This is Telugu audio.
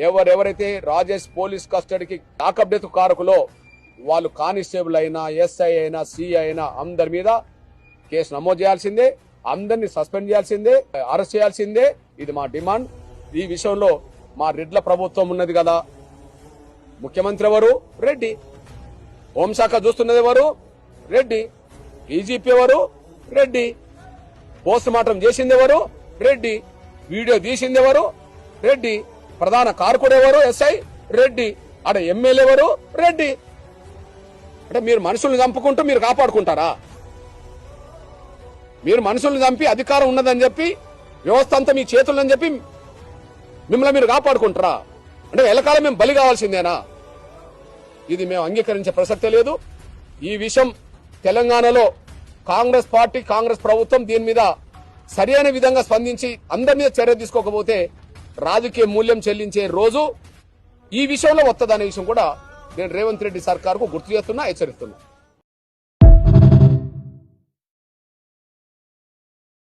ఎవరెవరైతే రాజేష్ పోలీస్ కస్టడీకి లాకప్ డెత్ కారకులో వాళ్ళు కానిస్టేబుల్ అయినా, ఎస్ఐ అయినా, సిఐ అయినా అందరి మీద కేసు నమోదు చేయాల్సిందే, అందరినీ సస్పెండ్ చేయాల్సిందే, అరెస్ట్ చేయాల్సిందే. ఇది మా డిమాండ్. ఈ విషయంలో మా రెడ్ల ప్రభుత్వం ఉన్నది కదా. ముఖ్యమంత్రి ఎవరు? రెడ్డి. హోంశాఖ చూస్తున్నది ఎవరు? రెడ్డి. డీజీపీ ఎవరు? రెడ్డి. పోస్ట్ మార్టం చేసింది ఎవరు? రెడ్డి. వీడియో తీసింది ఎవరు? రెడ్డి. ప్రధాన కారకుడు ఎవరు? ఎస్ఐ రెడ్డి. అక్కడ ఎమ్మెల్యే ఎవరు? రెడ్డి. అంటే మీరు మనుషుల్ని చంపుకుంటూ మీరు కాపాడుకుంటారా? మీరు మనుషుల్ని చంపి అధికారం ఉన్నదని చెప్పి, వ్యవస్థ అంతా మీ చేతులని చెప్పి మిమ్మల్ని మీరు కాపాడుకుంటారా? అంటే ఎల్లకాలం మేము బలి కావాల్సిందేనా? ఇది మేము అంగీకరించే ప్రసక్తే లేదు. ఈ విషయం తెలంగాణలో కాంగ్రెస్ పార్టీ, కాంగ్రెస్ ప్రభుత్వం దీని మీద సరైన విధంగా స్పందించి అందరి మీద చర్య తీసుకోకపోతే రాజకీయ మూల్యం చెల్లించే రోజు ఈ విషయంలో వస్తుందనే విషయం కూడా నేను రేవంత్ రెడ్డి సర్కార్కు గుర్తు చేస్తున్నా, హెచ్చరిస్తున్నా.